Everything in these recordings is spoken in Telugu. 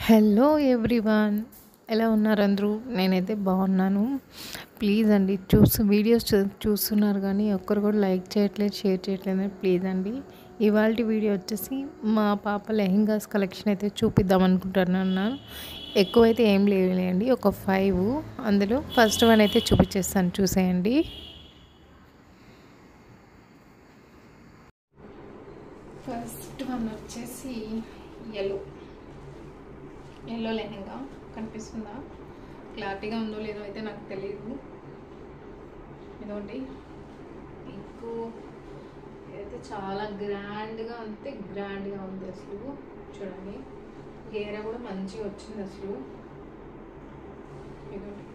హలో ఎవ్రీవన్, ఎలా ఉన్నారు అందరూ? నేనైతే బాగున్నాను. ప్లీజ్ అండి, వీడియోస్ చూస్తున్నారు కానీ ఒక్కరు కూడా లైక్ చేయట్లేదు, షేర్ చేయట్లేదు. ప్లీజ్ అండి. ఇవాళ వీడియో వచ్చేసి మా పాప లెహెంగాస్ కలెక్షన్ అయితే చూపిద్దాం అనుకుంటున్నాను. ఎక్కువైతే ఏం లేవులేండి, ఒక 5. అందులో ఫస్ట్ వన్ అయితే చూపించేస్తాను, చూసేయండి. ఫస్ట్ వన్ వచ్చేసి ఎల్లో లెహెంగా. కనిపిస్తుందా? క్లారిటీగా ఉందో లేదో అయితే నాకు తెలియదు. ఇదోండి మీకు అయితే చాలా గ్రాండ్గా ఉంది అసలు. చూడండి, గేర కూడా మంచిగా వచ్చింది అసలు. ఇదోండి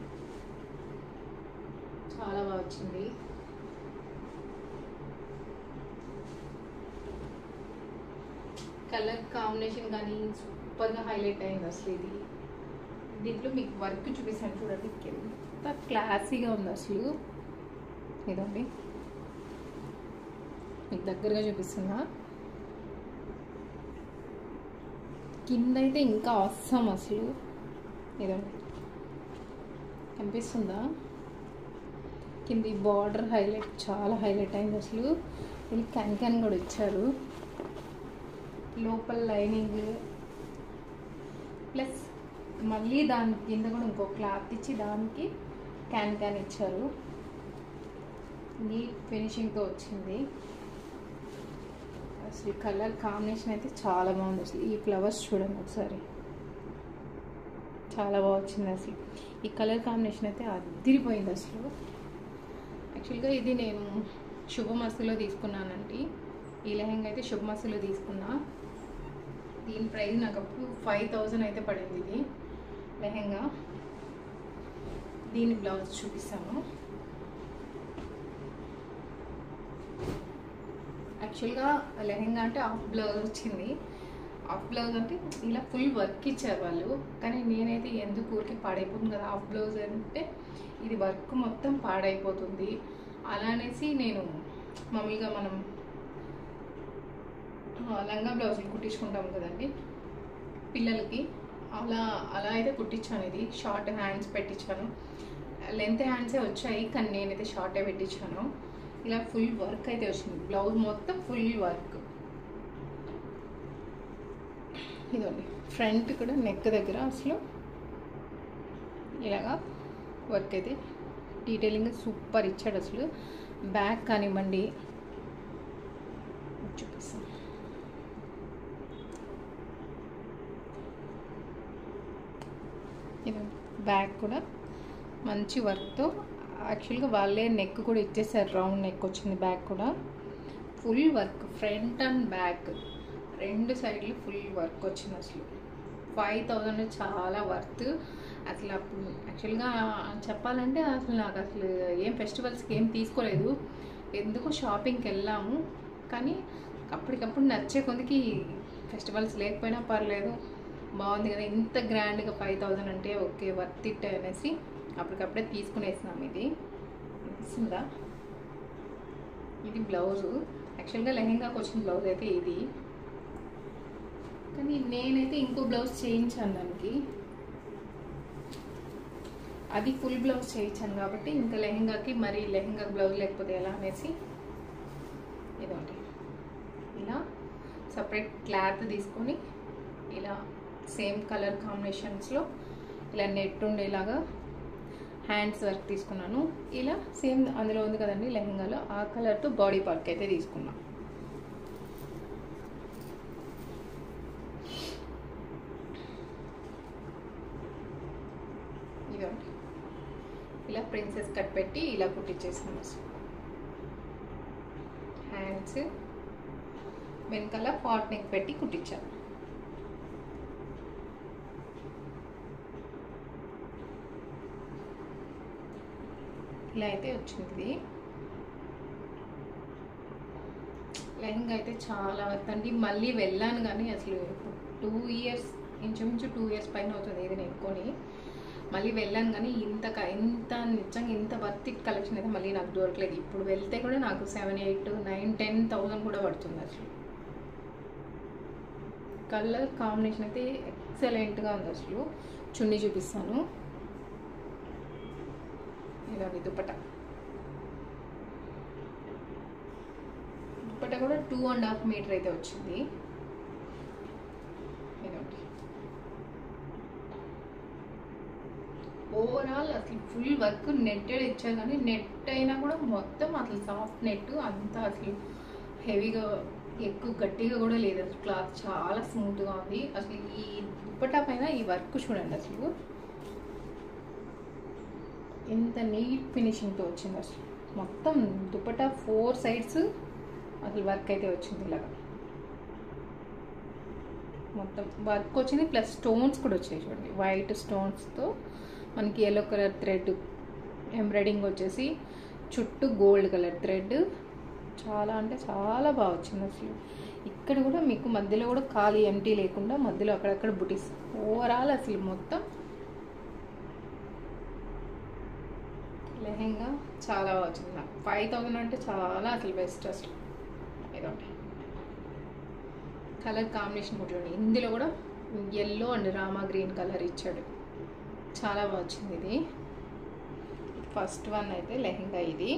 చాలా బాగా వచ్చింది. కలర్ కాంబినేషన్ కానీ సూపర్గా హైలైట్ అయింది అసలు. దీంట్లో మీకు వర్క్ చూపిస్తాను చూడండి, ఎంత క్లాసీగా ఉంది అసలు. ఇదండి మీకు దగ్గరగా చూపిస్తున్నా. కింద అయితే ఇంకా అవసరం అసలు. ఇదండి కనిపిస్తుందా? కింద బార్డర్ హైలైట్, చాలా హైలైట్ అయింది అసలు. ఇది క్యాన్ కూడా ఇచ్చారు. లోపల లైనింగ్ ప్లస్ మళ్ళీ దాని కింద కూడా ఇంకో క్లాత్ ఇచ్చి దానికి క్యాన్ ఇచ్చారు. నీట్ ఫినిషింగ్తో వచ్చింది అసలు. కలర్ కాంబినేషన్ అయితే చాలా బాగుంది అసలు. ఈ ఫ్లవర్స్ చూడండి ఒకసారి, చాలా బాగా వచ్చింది అసలు. ఈ కలర్ కాంబినేషన్ అయితే అదిరిపోయింది అసలు. యాక్చువల్గా ఇది నేను శుభమస్తులో తీసుకున్నానండి. ఈ లెహంగా అయితే శుభమస్తులో తీసుకున్నా. దీని ప్రైస్ నాకు అప్పుడు 5000 అయితే పడింది ఇది లెహంగా. దీని బ్లౌజ్ చూపిస్తాను. యాక్చువల్గా లెహంగా అంటే హాఫ్ బ్లౌజ్ వచ్చింది. హాఫ్ బ్లౌజ్ అంటే ఇలా ఫుల్ వర్క్ ఇచ్చారు వాళ్ళు, కానీ నేనైతే ఎందుకు ఊరికి పాడైపోతుంది కదా హాఫ్ బ్లౌజ్ అంటే, ఇది వర్క్ మొత్తం పాడైపోతుంది అలా అనేసి నేను మామూలుగా మనం లంగా బ్లౌజులు కుట్టించుకుంటాం కదండి పిల్లలకి, అలా అయితే కుట్టించాను. ఇది షార్ట్ హ్యాండ్స్ పెట్టించాను. లెంత్ హ్యాండ్సే వచ్చాయి, కానీ నేనైతే షార్టే పెట్టించాను. ఇలా ఫుల్ వర్క్ అయితే వచ్చింది. బ్లౌజ్ మొత్తం ఫుల్ వర్క్. ఇదండి ఫ్రంట్ కూడా నెక్ దగ్గర అసలు ఇలాగా వర్క్ అయితే డీటెయిలింగ్ సూపర్ ఇచ్చాడు అసలు. బ్యాక్ కానివ్వండి, చూపిస్తాను. ఇదండి బ్యాక్ కూడా మంచి వర్క్తో. యాక్చువల్గా వాళ్ళే నెక్ కూడా ఇచ్చేసారు, రౌండ్ నెక్ వచ్చింది. బ్యాక్ కూడా full work, front and back రెండు సైడ్లు ఫుల్ వర్క్ వచ్చింది అసలు. 5000 చాలా వర్త్ అసలు. అప్పుడు యాక్చువల్గా చెప్పాలంటే అసలు నాకు అసలు ఏం ఫెస్టివల్స్కి ఏం తీసుకోలేదు, ఎందుకో షాపింగ్కి వెళ్ళాము. కానీ అప్పటికప్పుడు నచ్చే కొందికి ఫెస్టివల్స్ లేకపోయినా పర్లేదు, బాగుంది కదా, ఇంత గ్రాండ్గా 5000 అంటే ఓకే వర్త్ ఇట్ అనేసి అప్పటికప్పుడే తీసుకునేసినాము. ఇది ఇస్తుందా? ఇది బ్లౌజు. యాక్చువల్గా లెహెంగాకి వచ్చిన బ్లౌజ్ అయితే ఇది, కానీ నేనైతే ఇంకో బ్లౌజ్ చేయించాను దానికి. అది ఫుల్ బ్లౌజ్ చేయించాను కాబట్టి ఇంకా లెహెంగాకి మరి లెహెంగా బ్లౌజ్ లేకపోతే ఎలా అనేసి ఇదొకటి ఇలా సపరేట్ క్లాత్ తీసుకొని ఇలా సేమ్ కలర్ కాంబినేషన్స్లో ఇలా నెట్ ఉండేలాగా హ్యాండ్స్ వర్క్ తీసుకున్నాను. ఇలా సేమ్ అందులో ఉంది కదండి లెహెంగాలో, ఆ కలర్తో బాడీ పార్ట్ అయితే తీసుకున్నాను. ఇదండి ఇలా ప్రిన్సెస్ కట్ పెట్టి ఇలా కుట్టించేసాను. హ్యాండ్స్ వెనకాల పాట్ నెక్ పెట్టి కుట్టించాను. ఇలా అయితే వచ్చింది. లెహంగా అయితే చాలా వద్దండి. మళ్ళీ వెళ్ళాను కానీ అసలు 2 ఇయర్స్, ఇంచుమించు 2 ఇయర్స్ పైన అవుతుంది ఇది నేను కొని. మళ్ళీ వెళ్ళాను కానీ ఇంత నిజంగా ఇంత వర్త్ కలెక్షన్ అయితే మళ్ళీ నాకు దొరకలేదు. ఇప్పుడు వెళ్తే కూడా నాకు 7, 8, 9, 10,000 కూడా పడుతుంది అసలు. కలర్ కాంబినేషన్ అయితే ఎక్సలెంట్గా ఉంది. అసలు చున్నీ చూపిస్తాను. ఇలా దుపట్టా కూడా 2.5 మీటర్ అయితే వచ్చింది. ఓవరాల్ అసలు ఫుల్ వర్క్ నెట్టెడ్ ఇచ్చారు, కానీ నెట్ అయినా కూడా మొత్తం అసలు సాఫ్ట్ నెట్, అంతా అసలు హెవీగా ఎక్కువ గట్టిగా కూడా లేదు. అసలు క్లాత్ చాలా స్మూత్గా ఉంది. అసలు ఈ దుపట్టా పైన ఈ వర్క్ చూడండి, అసలు ఎంత నీట్ ఫినిషింగ్తో వచ్చింది. అసలు మొత్తం దుపట్టా 4 సైడ్స్ అసలు వర్క్ అయితే వచ్చింది. ఇలాగా మొత్తం వర్క్ వచ్చింది, ప్లస్ స్టోన్స్ కూడా వచ్చాయి చూడండి. వైట్ స్టోన్స్తో మనకి ఎల్లో కలర్ థ్రెడ్ ఎంబ్రాయిడింగ్ వచ్చేసి చుట్టూ గోల్డ్ కలర్ థ్రెడ్. చాలా అంటే చాలా బాగా వచ్చింది. అసలు ఇక్కడ కూడా మీకు మధ్యలో కూడా ఖాళీ ఎంటీ లేకుండా మధ్యలో అక్కడక్కడ బుటీస్. ఓవరాల్ అసలు మొత్తం లెహెంగా చాలా బాగా వచ్చింది. నాకు 5000 అంటే చాలా అసలు బెస్ట్. అసలు ఇదొకటి కలర్ కాంబినేషన్ కూడా చూడండి. ఇందులో కూడా yellow and Rama green colour ఇచ్చాడు, చాలా బాగా వచ్చింది. ఇది ఫస్ట్ వన్ అయితే లెహెంగా. ఇది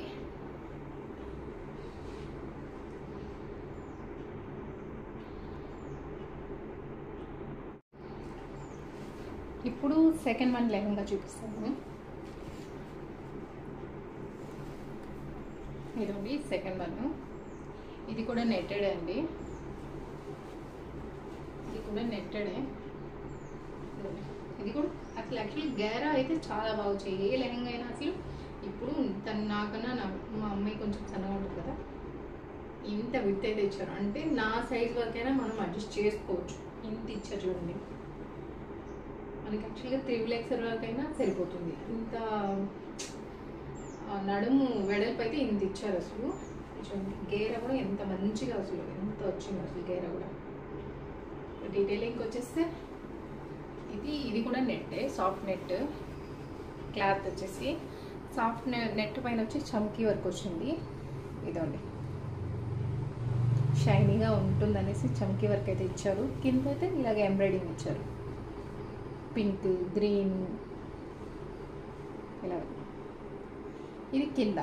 ఇప్పుడు సెకండ్ వన్ లెహెంగా చూపిస్తాను. ఇదండి సెకండ్ వన్. ఇది కూడా నెట్టెడ్ అండి, ఇది కూడా నెట్టెడే. ఇది కూడా అసలు యాక్చువల్లీ గేరా అయితే చాలా బాగా వచ్చాయి. ఏ లెహంగా అయినా అసలు ఇప్పుడు తను నాకన్నా మా అమ్మాయి కొంచెం సన్నగా ఉంటుంది కదా, ఇంత విత్ అయితే ఇచ్చారు. అంటే నా సైజ్ వరకైనా మనం అడ్జస్ట్ చేసుకోవచ్చు. ఇంత ఇచ్చారు చూడండి. మనకి యాక్చువల్గా 3XL వరకైనా సరిపోతుంది. ఇంత నడుము వెడల్పు అయితే ఇంత ఇచ్చారు. అసలు చూడండి గేర కూడా ఎంత మంచిగా అసలు ఎంత వచ్చింది. అసలు గేర కూడా డీటెయిలింగ్ వచ్చేస్తే ఇది కూడా నెట్టే, సాఫ్ట్ నెట్. క్లాత్ వచ్చేసి సాఫ్ట్ నెట్ పైన వచ్చి చమ్కీ వర్క్ వచ్చింది. ఇదండి షైనీగా ఉంటుందనేసి చమ్కీ వర్క్ అయితే ఇచ్చారు. కింద అయితే ఇలాగ ఎంబ్రాయిడింగ్ ఇచ్చారు, పింక్ గ్రీన్ ఇలా. ఇది కింద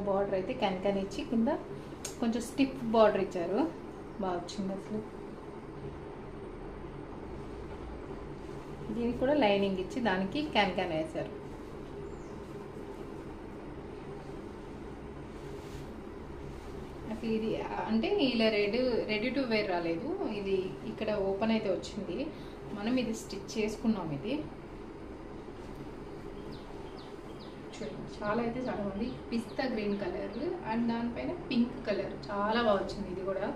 బార్డర్ అయితే కనకని ఇచ్చి కింద కొంచెం స్టిఫ్ బార్డర్ ఇచ్చారు, బాగా వచ్చింది. అసలు దీనికి కూడా లైనింగ్ ఇచ్చి దానికి క్యాన్ వేశారు. అసలు ఇది అంటే ఇలా రెడీ టు వేర్ రాలేదు. ఇది ఇక్కడ ఓపెన్ అయితే వచ్చింది, మనం ఇది స్టిచ్ చేసుకున్నాం. ఇది చూడండి చాలా అయితే చాలా బాగుంది. పిస్తా గ్రీన్ కలర్ అండ్ దానిపైన పింక్ కలర్ చాలా బాగా వచ్చింది. ఇది కూడా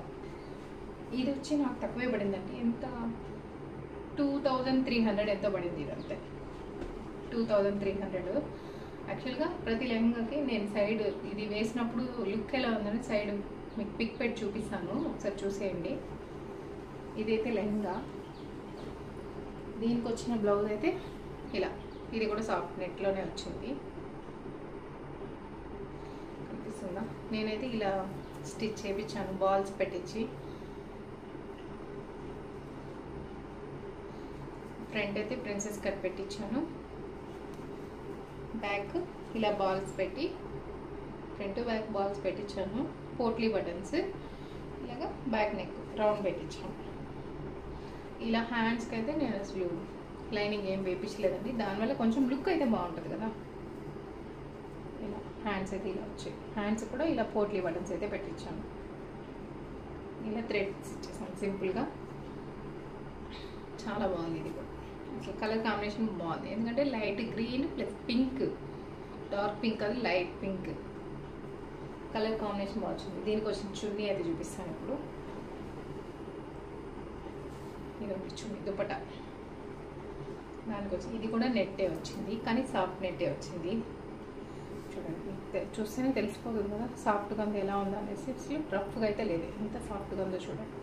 ఇది వచ్చి నాకు తక్కువే పడిందండి. ఎంత 2300 ఎంతో పడింది. ఇదంతే 2300. యాక్చువల్గా ప్రతి లెహంగాకి నేను సైడ్ ఇది వేసినప్పుడు లుక్ ఎలా ఉందని సైడ్ మీకు పిక్ పెట్టి చూపిస్తాను, ఒకసారి చూసేయండి. ఇదైతే లెహంగా. దీనికి వచ్చిన బ్లౌజ్ అయితే ఇలా, ఇది కూడా సాఫ్ట్ నెట్లోనే వచ్చింది. కనిపిస్తుందా? నేనైతే ఇలా స్టిచ్ చేయించాను, బాల్స్ పెట్టించి. ఫ్రంట్ అయితే ప్రిన్సెస్ కట్ పెట్టించాను, బ్యాక్ ఇలా బాల్స్ పెట్టి ఫ్రంట్ బ్యాక్ బాల్స్ పెట్టించాను. పోట్లీ బటన్స్ ఇలాగా బ్యాక్ నెక్ రౌండ్ పెట్టించాను. ఇలా హ్యాండ్స్కి అయితే నేను అసలు లైనింగ్ ఏం వేయించలేదండి, దానివల్ల కొంచెం లుక్ అయితే బాగుంటుంది కదా. ఇలా హ్యాండ్స్ అయితే ఇలా వచ్చాయి. హ్యాండ్స్ కూడా ఇలా పోట్లీ బటన్స్ అయితే పెట్టించాను. ఇలా థ్రెడ్స్ ఇచ్చేసాను సింపుల్గా. చాలా బాగుంది. ఇది కూడా అసలు కలర్ కాంబినేషన్ బాగుంది, ఎందుకంటే light green plus pink, dark pink అది లైట్ పింక్ కలర్ కాంబినేషన్ బాగా వచ్చింది. దీనికి వచ్చిన చున్నీ అయితే చూపిస్తాను ఇప్పుడు. ఇది ఒకటి చున్నీ దుపట్టా దానికి వచ్చింది. ఇది కూడా నెట్టే వచ్చింది, కానీ సాఫ్ట్ నెట్టే వచ్చింది. చూడండి చూస్తేనే తెలిసిపోతుంది కదా సాఫ్ట్గా ఉంది ఎలా ఉందో అనేసి. అసలు రఫ్గా అయితే లేదు, ఎంత సాఫ్ట్గా ఉందో చూడండి.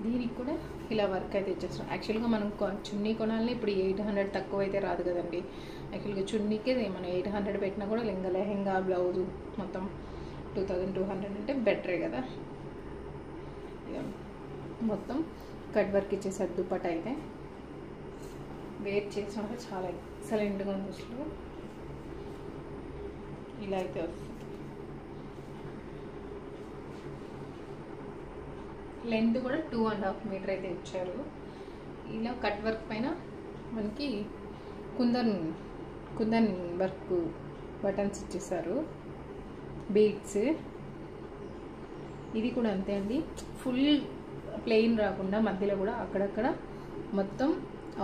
దీనికి కూడా ఇలా వర్క్ అయితే ఇచ్చేస్తాం. యాక్చువల్గా మనం చున్నీ కొనాలని ఇప్పుడు 800 తక్కువ అయితే రాదు కదండి. యాక్చువల్గా చున్నీకే మనం 800 పెట్టినా కూడా లెహంగా బ్లౌజు మొత్తం 2200 అంటే బెటరే కదా. మొత్తం కట్ వర్క్ ఇచ్చేసారు దుపట్టా అయితే. వేర్ చేసినప్పుడు చాలా ఎక్సలెంట్గా ఉంది అసలు. ఇలా అయితే వస్తుంది. లెంత్ కూడా 2.5 మీటర్ అయితే ఇచ్చారు. ఇలా కట్ వర్క్ పైన మనకి కుందన్ వర్క్ బటన్స్ ఇచ్చేసారు, బీడ్స్. ఇది కూడా అంతే అండి, ఫుల్ ప్లెయిన్ రాకుండా మధ్యలో కూడా అక్కడక్కడ మొత్తం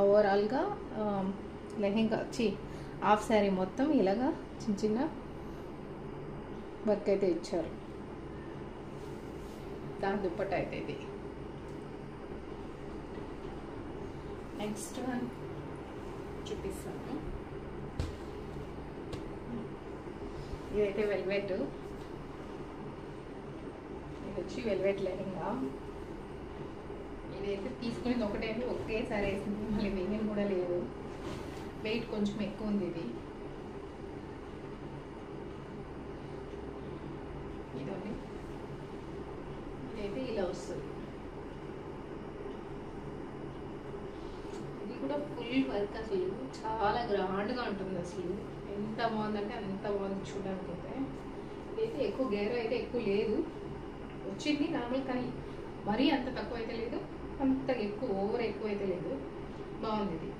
ఓవరాల్గా లెహెంగా హాఫ్ శారీ మొత్తం ఇలాగా చిన్న చిన్న వర్క్ అయితే ఇచ్చారు. దాని దుప్పట్ట అయితే ఇది. నెక్స్ట్ వన్ చూపిస్తాను. ఇదైతే వెల్వెట్. ఇది వచ్చి వెల్వెట్ లెహంగా. ఇదైతే తీసుకునేది ఒకటే అండి, ఒకేసారి వేసింది, మళ్ళీ వెయ్యం కూడా లేదు. వెయిట్ కొంచెం ఎక్కువ ఉంది ఇది. ఇదండి, ఇదైతే ఇలా వస్తుంది. ఇది కూడా ఫుల్ వర్క్ అసలు చాలా గ్రాండ్గా ఉంటుంది అసలు. ఎంత బాగుందంటే అంత బాగుంది చూడడానికి అయితే. ఇదైతే ఎక్కువ గేర్ అయితే ఎక్కువ లేదు, వచ్చింది నార్మల్, కానీ మరీ అంత తక్కువ అయితే లేదు, అంత ఎక్కువ అయితే లేదు. బాగుంది ఇది.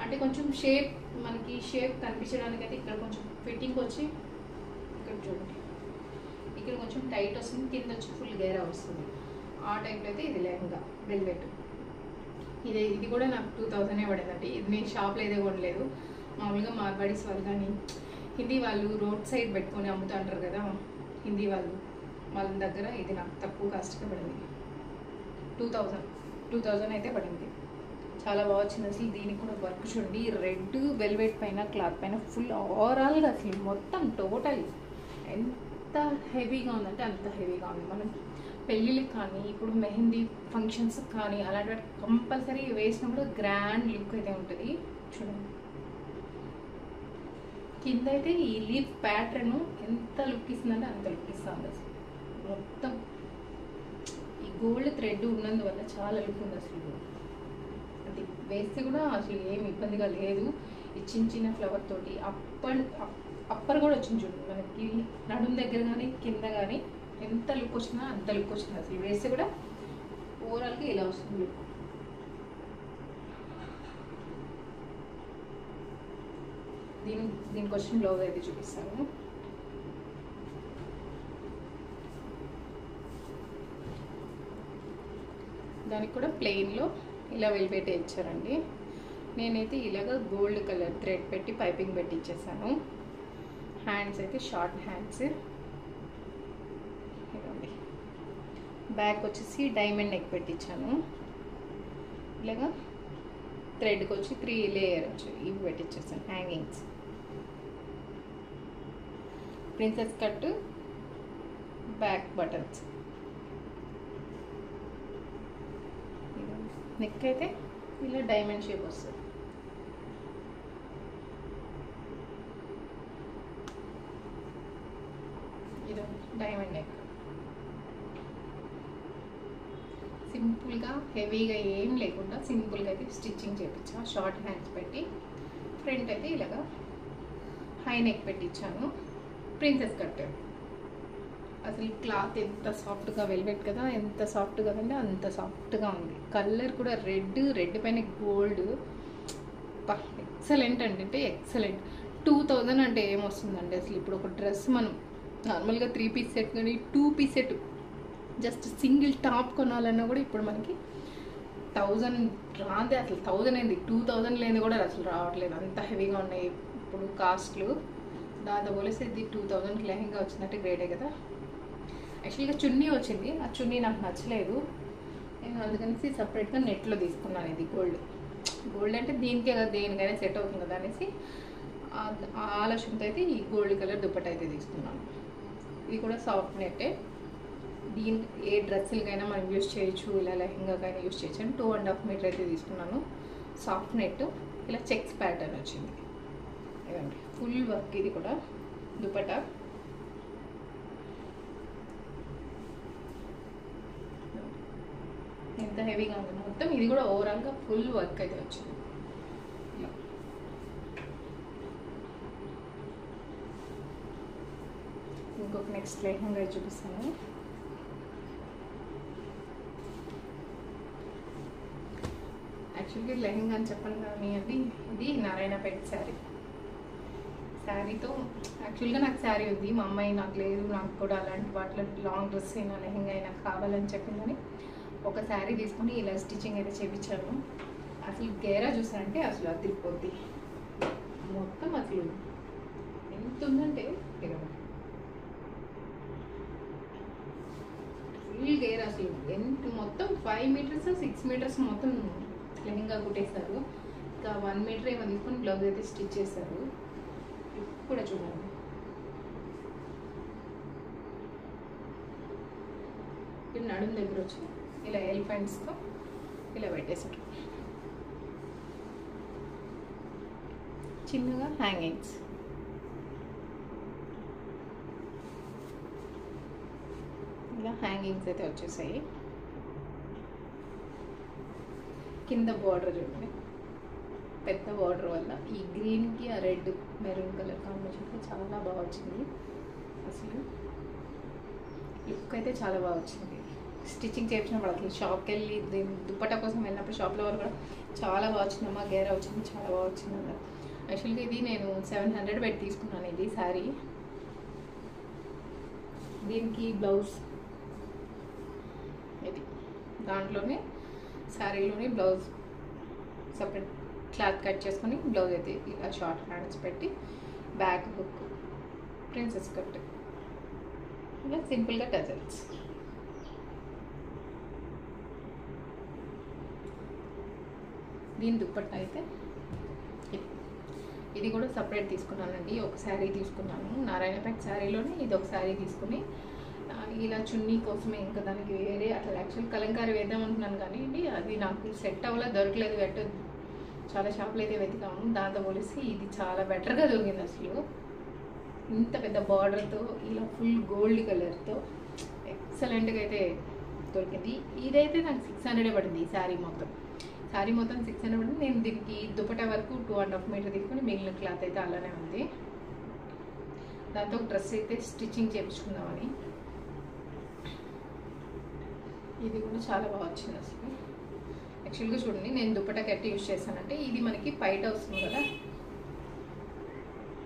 అంటే కొంచెం షేప్, మనకి షేప్ కనిపించడానికి అయితే ఇక్కడ కొంచెం ఫిట్టింగ్ వచ్చి, ఇక్కడ చూడండి ఇక్కడ కొంచెం టైట్ వస్తుంది, కింద వచ్చి ఫుల్ గేరా వస్తుంది. ఆ టైప్లో అయితే ఇది లెహంగా వెల్వెట్. ఇది కూడా నాకు 2000 పడిందండి. ఇది నేను షాప్లో అయితే కొనలేదు. మామూలుగా మార్వాడీస్ వాళ్ళు కానీ హిందీ వాళ్ళు రోడ్ సైడ్ పెట్టుకొని అమ్ముతూ అంటారు కదా హిందీ వాళ్ళ దగ్గర, ఇది నాకు తక్కువ కాస్ట్గా పడింది. 2000 అయితే పడింది. చాలా బాగా వచ్చింది అసలు. దీనికి కూడా వర్క్ చూడండి, రెడ్ వెల్వెట్ పైన క్లాత్ పైన ఫుల్ ఓవరాల్గా అసలు మొత్తం టోటల్ ఎంత హెవీగా ఉందంటే అంత హెవీగా ఉంది. మనం పెళ్ళిళ్ళకి కానీ ఇప్పుడు మెహందీ ఫంక్షన్స్ కానీ అలాంటి కంపల్సరీ వేసినప్పుడు గ్రాండ్ లుక్ అయితే ఉంటుంది. చూడండి కింద అయితే ఈ లీఫ్ ప్యాటర్న్ ఎంత లుక్ ఇస్తుందంటే అంత లుక్ ఇస్తుంది అసలు. మొత్తం ఈ గోల్డ్ థ్రెడ్ ఉన్నందువల్ల చాలా లుక్ ఉంది అసలు. అది వేస్తే కూడా అసలు ఏమి ఇబ్బందిగా లేదు. ఈ చిన్న చిన్న ఫ్లవర్ తోటి అప్పర్ కూడా వచ్చింది చూడండి, మనకి నడుము దగ్గర కానీ కింద కానీ ఎంత లుక్ వచ్చినా అంత లుక్ వచ్చింది అసలు. వేస్తే కూడా ఓవరాల్గా ఇలా వస్తుంది లుక్. దీనికి వచ్చిన బ్లౌజ్ అయితే చూపిస్తాను. దానికి కూడా ప్లెయిన్లో ఇలా వెల్వెట్ ఇచ్చారండి. నేనైతే ఇలాగ గోల్డ్ కలర్ థ్రెడ్ పెట్టి పైపింగ్ పెట్టి ఇచ్చేసాను. హ్యాండ్స్ అయితే షార్ట్ హ్యాండ్స్. ఇదండి, బ్యాక్ వచ్చేసి డైమండ్ నెక్ పెట్టించాను. ఇలాగా థ్రెడ్కి వచ్చి 3 లేయర్ వచ్చి ఇవి పెట్టించేసాను hangings. Princess cut, back buttons. Neck అయితే ఇలా డైమండ్ షేప్ వస్తుంది. ఇది డైమండ్ నెక్. సింపుల్గా హెవీగా ఏం లేకుండా సింపుల్గా అయితే స్టిచ్చింగ్ చేయించా. షార్ట్ హ్యాండ్స్ పెట్టి ఫ్రంట్ అయితే ఇలాగా హై నెక్ పెట్టించాను. Princess cut. అసలు క్లాత్ ఎంత సాఫ్ట్గా, వెల్వెట్ కదా, ఎంత సాఫ్ట్ కదండి అంత సాఫ్ట్గా ఉంది. కలర్ కూడా రెడ్ పైన గోల్డ్, ఎక్సలెంట్ అంటే ఎక్సలెంట్. 2000 అంటే ఏమొస్తుందండి అసలు. ఇప్పుడు ఒక డ్రెస్ మనం నార్మల్గా 3 పీస్ సెట్ కానీ 2 piece set just single top కొనాలన్నా కూడా ఇప్పుడు మనకి 1000 రాదే అసలు. 1000 అయింది, 2000 లేని కూడా అసలు రావట్లేదు, అంత హెవీగా ఉన్నాయి ఇప్పుడు కాస్ట్లు. దాంతో పోలిస్తే ఇది 2000కి లెహంగా వచ్చినట్టు గ్రేడే కదా. యాక్చువల్గా చున్నీ వచ్చింది, ఆ చున్నీ నాకు నచ్చలేదు, నేను అందుకనేసి సపరేట్గా నెట్లో తీసుకున్నాను. ఇది గోల్డ్ అంటే దీనికే కదా, దేనికైనా సెట్ అవుతుంది కదా అనేసి ఆ ఆలోచనతో అయితే ఈ గోల్డ్ కలర్ దుప్పట అయితే తీసుకున్నాను. ఇది కూడా సాఫ్ట్ నెట్టే. ఏ డ్రెస్సులకైనా మనం యూజ్ చేయొచ్చు, ఇలా లెహంగాకైనా యూజ్ చేయొచ్చు అని 2.5 మీటర్ అయితే తీసుకున్నాను. సాఫ్ట్ నెట్, ఇలా చెక్స్ ప్యాటర్న్ వచ్చింది. ఇదండి ఫుల్ వర్క్. ఇది కూడా దుపట్టా ఎంత హెవీగా ఉంది మొత్తం. ఇది కూడా ఓవరాల్గా ఫుల్ వర్క్ అయితే వచ్చింది. ఇంకొక నెక్స్ట్ లెహంగా చూపిస్తాను. యాక్చువల్గా లెహంగా అని చెప్పను కానీ ఇది నారాయణపేట శారీతో. యాక్చువల్గా నాకు శారీ ఉంది, మా అమ్మాయి నాకు లేదు, నాకు కూడా అలాంటి వాటిలో లాంగ్ డ్రెస్ అయినా లెహంగా అయినా కావాలని చెప్పిందని ఒక శారీ తీసుకొని ఇలా స్టిచ్చింగ్ అయితే చేయించాను. అసలు గేరా చూసారంటే అసలు అదిరిపోద్ది మొత్తం. అసలు ఎంత ఉందంటే ఫుల్ గేర్, అసలు ఎంత మొత్తం 5 మీటర్స్ 6 మీటర్స్ మొత్తం లెహంగా కుట్టేశారు. ఇంకా 1 మీటర్ ఏమో తీసుకొని బ్లౌజ్ అయితే స్టిచ్ చేశారు. కూడా చూడండి, ఇప్పుడు నడుము దగ్గర వచ్చి ఇలా ఎలిఫెంట్స్తో ఇలా పెట్టేశారు. చిన్నగా హ్యాంగింగ్స్, ఇలా హ్యాంగింగ్స్ అయితే వచ్చేసాయి. కింద బార్డర్ చూడండి, పెద్ద బార్డర్ వల్ల ఈ గ్రీన్కి ఆ రెడ్ మెరూన్ కలర్ కాంబినేషన్ చాలా బాగా వచ్చింది. అసలు లుక్ అయితే చాలా బాగా వచ్చింది. స్టిచ్చింగ్ చేయించినప్పుడు అసలు షాప్కి వెళ్ళి దుప్పటా కోసం వెళ్ళినప్పుడు షాప్లో వాళ్ళు కూడా చాలా బాగా వచ్చిందమ్మా, గేరా వచ్చింది, చాలా బాగా వచ్చింది అన్నారు. యాక్చువల్గా ఇది నేను 700 పెట్టి తీసుకున్నాను ఇది శారీ. దీనికి బ్లౌజ్ ఇది దాంట్లోనే శారీలోనే బ్లౌజ్ సపరేట్ క్లాత్ కట్ చేసుకొని బ్లౌజ్ అయితే ఇలా షార్ట్ హ్యాండ్స్ పెట్టి బ్యాక్ హుక్ ప్రిన్సెస్ కట్ ఇలా సింపుల్గా టజల్స్. దీని దుప్పట్ట అయితే ఇది కూడా సపరేట్ తీసుకున్నానండి. ఒక శారీ తీసుకున్నాను నారాయణపేట శారీలోనే, ఇది ఒక శారీ తీసుకుని ఇలా చున్నీ కోసమే, ఇంకా దానికి వేరే అసలు యాక్చువల్ కలంకారీ వేద్దాం అనుకున్నాను కానీ అది నాకు సెట్ అవ్వలే, దొరకలేదు. చాలా షాపులు అయితే వెతికాము, దాంతో పోలిసి ఇది చాలా బెటర్గా దొరికింది. అసలు ఇంత పెద్ద బార్డర్తో ఇలా ఫుల్ గోల్డ్ కలర్తో ఎక్సలెంట్గా అయితే దొరికింది. ఇదైతే నాకు 600 పడింది. ఈ శారీ మొత్తం 600 పడింది. నేను దీనికి దుపట్టా వరకు 2.5 మీటర్ తీసుకొని మిగిలిన క్లాత్ అయితే అలానే ఉంది. దాంతో ఒక డ్రెస్ అయితే స్టిచ్చింగ్ చేయించుకుందామని. ఇది కూడా చాలా బాగా వచ్చింది అసలు. యాక్చువల్గా చూడండి, నేను దుపట్టా కట్టి యూజ్ చేస్తానంటే ఇది మనకి పైట వస్తుంది కదా,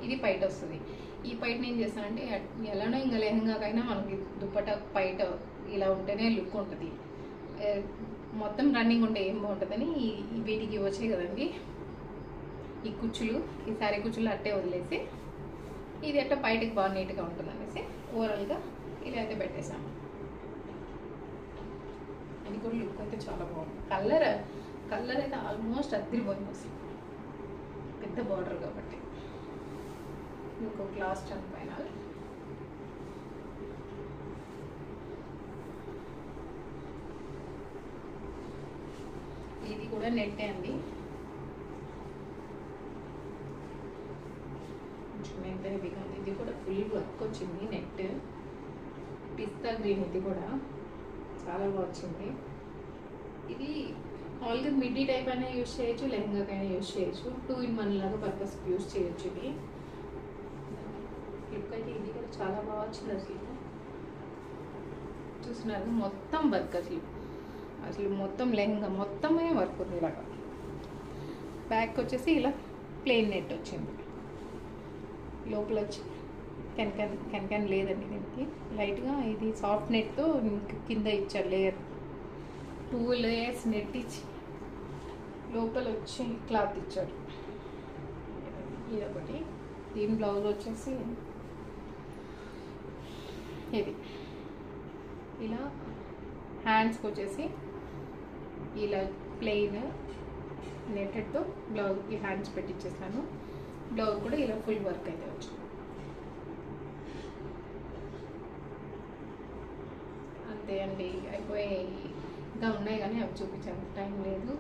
ఇది పైట వస్తుంది. ఈ పైటని ఏం చేస్తానంటే ఎలానో ఇంకా లెహంగాకైనా మనకి దుపట్టా పైట ఇలా ఉంటేనే లుక్ ఉంటుంది. మొత్తం రన్నింగ్ ఉంటే ఏం బాగుంటుందని వీటికి వచ్చాయి కదండి ఈ కుచ్చులు, ఈ శారీ కుచ్చులు అట్టే వదిలేసి ఇది అట్ట బయటకి బాగా నీట్గా ఉంటుంది అనేసి ఓవరాల్గా ఇలా అయితే పెట్టేసాము. ఇది కూడా లుక్ అయితే చాలా బాగుంది. కలర్ అయితే ఆల్మోస్ట్ అదిరిపోయింది అసలు, పెద్ద బార్డర్ కాబట్టి. ఇంకో గ్లాస్ టన్ పైన ఇది కూడా నెట్టే అండి, కొంచెం ఎంత హెవీగా ఉంది. ఇది కూడా ఫుల్ వర్క్ వచ్చింది, నెట్ పిస్తా గ్రీన్, ఇది కూడా చాలా బాగా వచ్చింది. ఇది ఆల్గా మిడ్డీ టైప్ అయినా యూజ్ చేయొచ్చు, లెహంగాకైనా యూజ్ చేయొచ్చు, 2 in 1 లాగా పర్పస్ యూజ్ చేయొచ్చు. ఇది లుక్ అయితే ఇది కూడా చాలా బాగా వచ్చింది అసలు. చూస్తున్నారు మొత్తం వర్క్ అసలు మొత్తం లెహంగా మొత్తమే వర్క్ ఉంది. ఇలాగా బ్యాక్ వచ్చేసి ఇలా ప్లెయిన్ నెట్ వచ్చింది, లోపల వచ్చి కెన్ లేదండి దీనికి. లైట్గా ఇది సాఫ్ట్ నెట్తో కింద ఇచ్చారు లేయర్, 2 layers నెట్ ఇచ్చి లోపల వచ్చి క్లాత్ ఇచ్చారు. ఇది ఒకటి. దీని బ్లౌజ్ వచ్చేసి ఇది ఇలా హ్యాండ్స్కి వచ్చేసి ఇలా ప్లెయిన్ నెట్టెడ్తో బ్లౌజ్కి హ్యాండ్స్ పెట్టించేసాను. బ్లౌజ్ కూడా ఇలా ఫుల్ వర్క్ అయితే వచ్చింది. అంతే అండి, అయిపోయాయి. ఇంకా ఉన్నాయి కానీ అవి చూపించాను, టైం లేదు.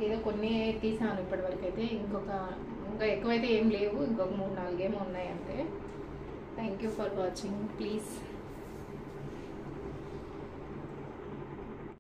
ఏదో కొన్ని తీసాను ఇప్పటివరకు అయితే, ఇంకా ఎక్కువైతే ఏం లేవు, ఇంకొక 3-4 ఏమో ఉన్నాయి అంతే. Thank you for watching. Please